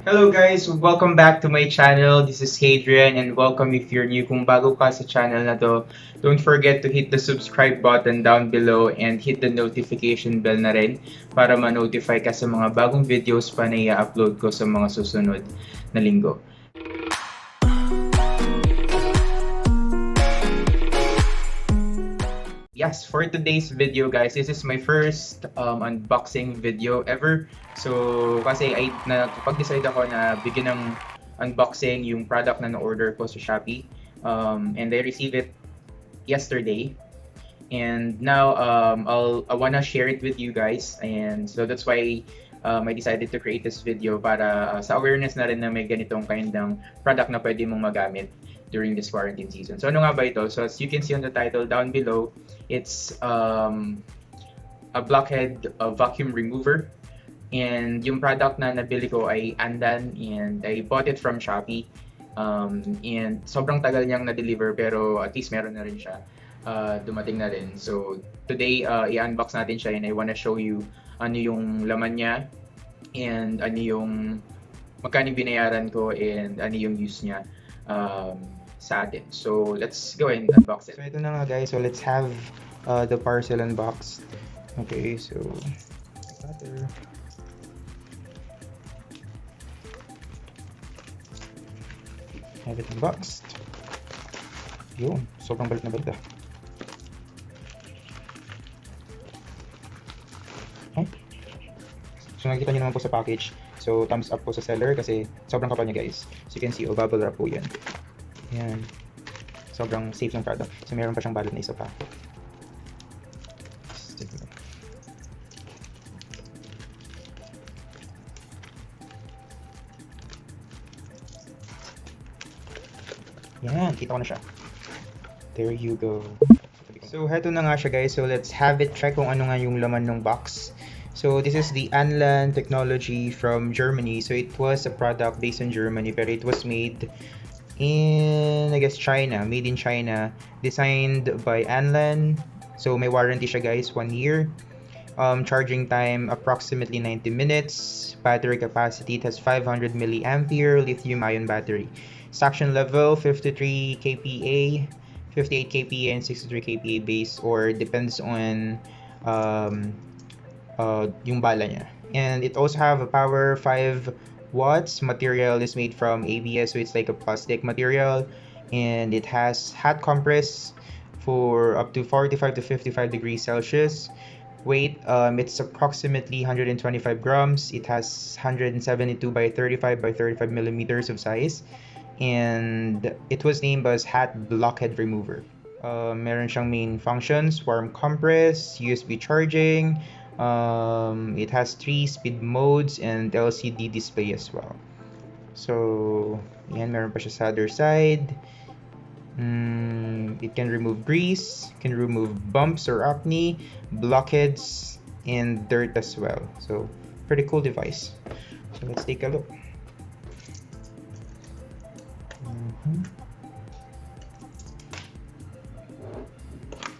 Hello guys! Welcome back to my channel. This is Hadrian and welcome if you're new. Kung bago ka sa channel na to, don't forget to hit the subscribe button down below and hit the notification bell na rin para ma-notify ka sa mga bagong videos pa na i-upload ko sa mga susunod na linggo. Yes, for today's video guys, this is my first unboxing video ever. So, kasi nakapag-decide ako na bigyan ng unboxing yung product na na-order ko sa Shopee. And I received it yesterday. And now, I wanna share it with you guys. And so that's why I decided to create this video para sa awareness na rin na may ganitong kind ng product na pwede mong magamit during this quarantine season. So ano nga ba ito? So as you can see on the title down below, it's a Blackhead vacuum remover. And yung product na nabili ko ay Anlan and I bought it from Shopee. And sobrang tagal niyang na-deliver pero at least meron na rin siya. Dumating na rin. So today, i-unbox natin siya and I wanna show you ano yung laman niya and ano yung magkano binayaran ko and ano yung use niya sa atin. So let's go and unbox it. So ito na nga guys. So let's have the parcel unboxed. Okay, so butter. Have it unboxed. Yun, sobrang balik na balik ah. Okay. So nakikita nyo naman po sa package. So thumbs up po sa seller kasi sobrang kapal niya guys. So you can see, bubble wrap po yan. Yan. Sobrang safe ng product. So meron pa siyang balot na isa pa. Yan, kita ko na siya. There you go. So heto na nga siya guys. So let's have it check kung ano nga yung laman ng box. So this is the ANLAN technology from Germany. So it was a product based in Germany pero it was made in, I guess, China. Made in China. Designed by ANLAN. So may warranty siya guys, 1 year. Charging time approximately 90 minutes. Battery capacity, it has 500 milliampere lithium-ion battery. Suction level 53 kPa, 58 kPa, and 63 kPa base, or depends on yung bala niya. And it also have a power 5 watts. Material is made from ABS, so it's like a plastic material, and it has hot compress for up to 45 to 55 degrees Celsius. Weight, it's approximately 125 grams. It has 172 by 35 by 35 millimeters of size, and it was named as Hot Blackhead Remover. Meron siyang main functions: warm compress, USB charging. It has 3 speed modes and LCD display as well. So yan, meron pa siya sa other side. It can remove grease, can remove bumps or acne, blockheads, and dirt as well. So pretty cool device. So let's take a look.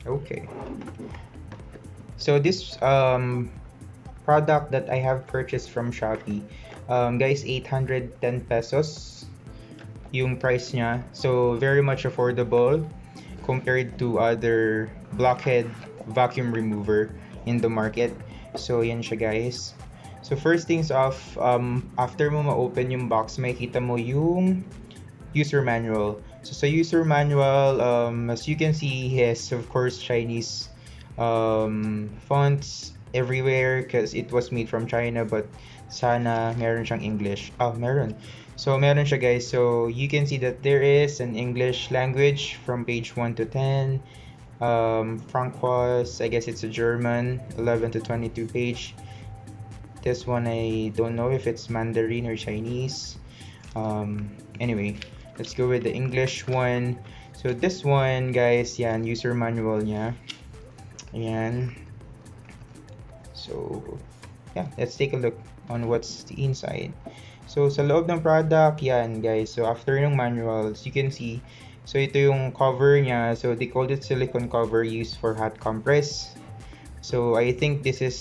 Okay. So this product that I have purchased from Shopee, guys, 810 pesos yung price niya. So very much affordable compared to other Blackhead vacuum remover in the market. So yan siya guys. So first things off, after mo ma-open yung box, makikita mo yung user manual. So sa user manual, as you can see, has of course Chinese fonts everywhere because it was made from China, but sana meron siyang English. Meron. So meron siya guys. So you can see that there is an English language from page 1 to 10. Francois, I guess it's a German, 11 to 22 page. This one I don't know if it's Mandarin or Chinese. Anyway, let's go with the English one. So this one guys, yan, user manual niya. Ayan. So yeah, let's take a look on what's the inside. So sa loob ng product, yan guys. So after yung manuals, you can see, so ito yung cover niya. So they called it silicone cover used for hot compress. So I think this is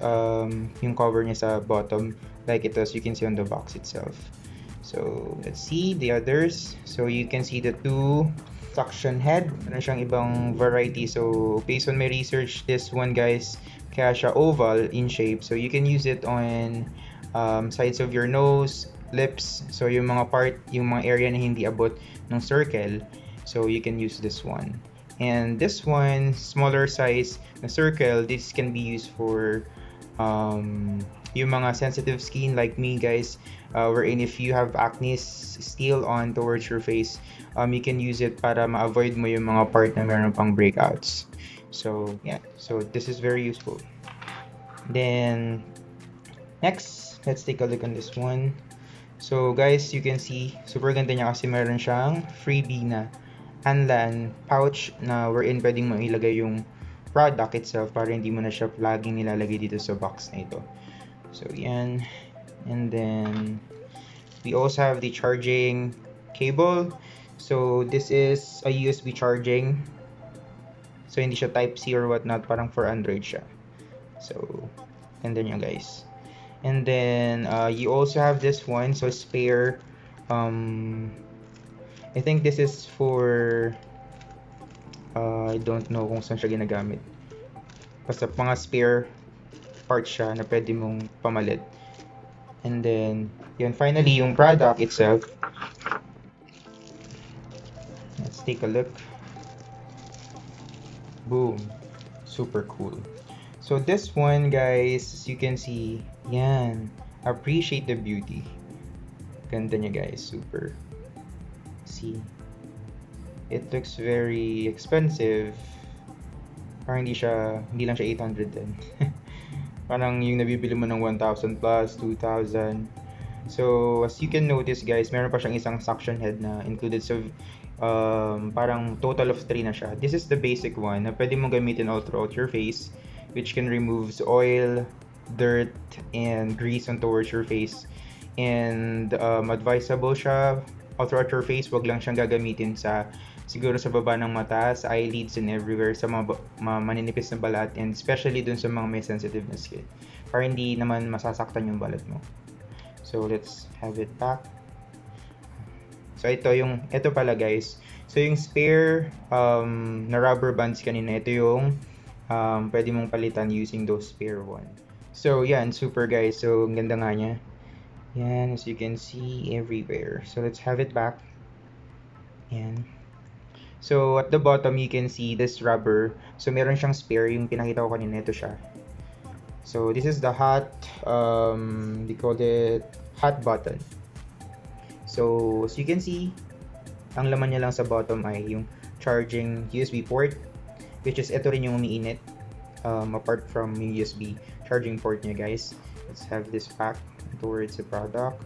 yung cover niya sa bottom like it was, you can see on the box itself. So let's see the others. So you can see the two suction head. Meron siyang ibang variety. So based on my research, this one guys, kaya siya oval in shape. So you can use it on sides of your nose, lips. So yung mga part, yung mga area na hindi abot ng circle. So you can use this one. And this one, smaller size na circle, this can be used for yung mga sensitive skin like me guys, wherein if you have acne still on towards your face, you can use it para ma-avoid mo yung mga part na meron pang breakouts. So yeah, so this is very useful. Then next, let's take a look on this one. So guys, you can see super ganda niya kasi meron siyang freebie na Anlan pouch na wherein pwedeng mo ilagay yung product itself para hindi mo na siya laging nilalagay dito sa box na ito. So yan. And then we also have the charging cable. So this is a USB charging. So hindi siya type C or whatnot, parang for Android siya. So and then yan guys. And then you also have this one, so spare. I think this is for I don't know kung saan siya ginagamit. Basta mga spare parts siya na pwede mong pamalit. And then, yun, finally, yung product itself. Let's take a look. Boom. Super cool. So this one, guys, as you can see, yan. Appreciate the beauty. Ganda niya, guys. Super. See? It looks very expensive. Parang hindi lang siya 800 din. Parang yung nabibili mo ng 1,000 plus, 2,000. So, as you can notice guys, meron pa siyang isang suction head na included. So, parang total of 3 na siya. This is the basic one na pwede mong gamitin all throughout your face, which can remove oil, dirt, and grease on towards your face. And advisable siya all throughout your face. Wag lang siyang gagamitin siguro sa baba ng mata, sa eyelids, and everywhere, sa mga maninipis na balat, and especially dun sa mga may sensitive na skin, para hindi naman masasaktan yung balat mo. So let's have it back. So ito pala guys, so yung spare na rubber bands kanina, ito yung pwede mong palitan using those spare one. So yan, super guys, so ang ganda nga niya. Yan, as you can see everywhere. So let's have it back. Yan. So at the bottom you can see this rubber. So meron siyang spare, yung pinakita ko kanina, ito siya. So this is the hot, they call it hot button. So as you can see, ang laman niya lang sa bottom ay yung charging USB port, which is ito rin yung umiinit, apart from yung USB charging port niya guys. Let's have this back towards the product.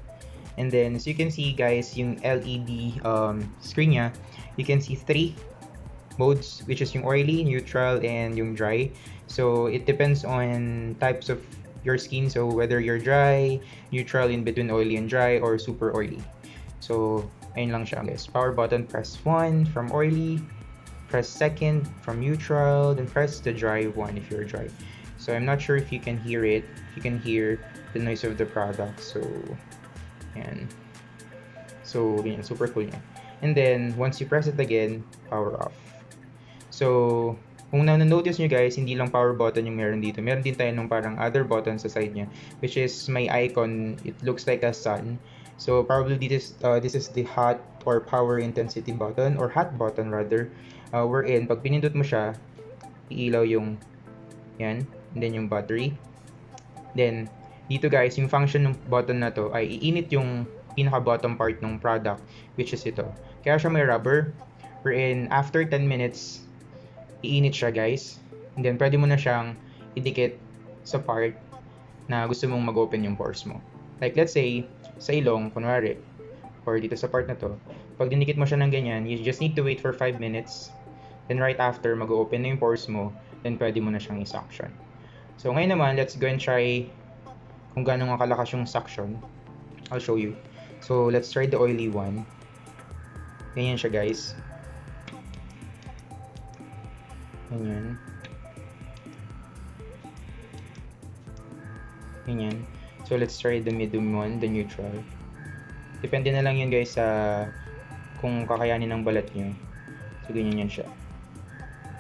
And then as you can see guys, yung LED screen niya, you can see 3 modes, which is yung oily, neutral, and yung dry. So it depends on types of your skin, so whether you're dry, neutral, in between oily and dry, or super oily. So ayun lang siya guys. Power button, press 1 from oily, press 2 from neutral, then press the dry one if you're dry. So I'm not sure if you can hear it, if you can hear the noise of the product. So yan. So yan, super cool niya. And then once you press it again, power off. So kung na-notice nyo guys, hindi lang power button yung meron dito. Meron din tayo ng parang other button sa side niya, which is my icon. It looks like a sun. So probably this is the hot or power intensity button, or hot button rather. Wherein pag pinindot mo siya, iilaw yung yan, and then yung battery. Then dito guys, yung function ng button na to ay iinit yung pinaka bottom part ng product, which is ito. Kaya siya may rubber, wherein after 10 minutes iinit siya guys, and then pwede mo na siyang idikit sa part na gusto mong mag-open yung pores mo. Like let's say sa ilong kunwari, or dito sa part na to, pag dinikit mo siya ng ganyan, you just need to wait for 5 minutes, then right after mag-open na yung pores mo, then pwede mo na siyang i-suction. So ngayon naman, let's go and try kung gaano nga kalakas yung suction. I'll show you. So let's try the oily one. Ganyan siya guys. Ganyan. Ganyan. So let's try the medium one, the neutral. Depende na lang yun guys sa kung kakayanin ng balat nyo. So ganyan yan siya.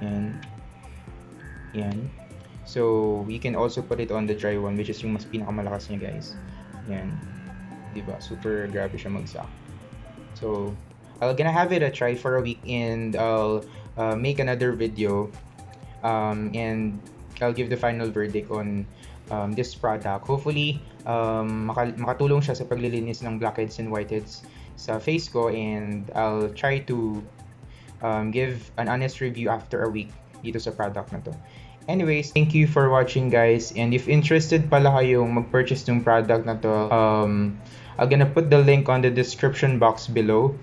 Yan. Yan. So we can also put it on the dry one, which is yung mas pinakamalakas niya guys. Yan. Diba? Super grabe siya magsak. So I'm gonna have it a try for a week and I'll make another video and I'll give the final verdict on this product. Hopefully, makatulong siya sa paglilinis ng blackheads and whiteheads sa face ko, and I'll try to give an honest review after a week dito sa product na to. Anyways, thank you for watching guys, and if interested pala kayong mag-purchase ng product na to, I'm gonna put the link on the description box below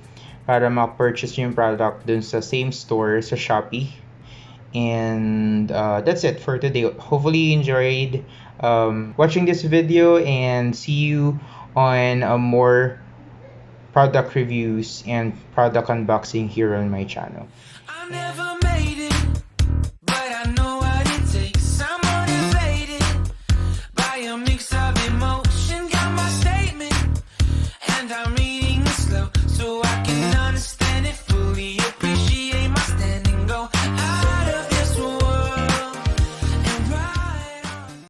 para ma-purchase yung product dun sa same store sa Shopee. And that's it for today. Hopefully you enjoyed watching this video, and see you on more product reviews and product unboxing here on my channel. I never made it, but I know what it takes. I'm motivated by a mix of emotion. Got my statement, and I'm reading it slow, so I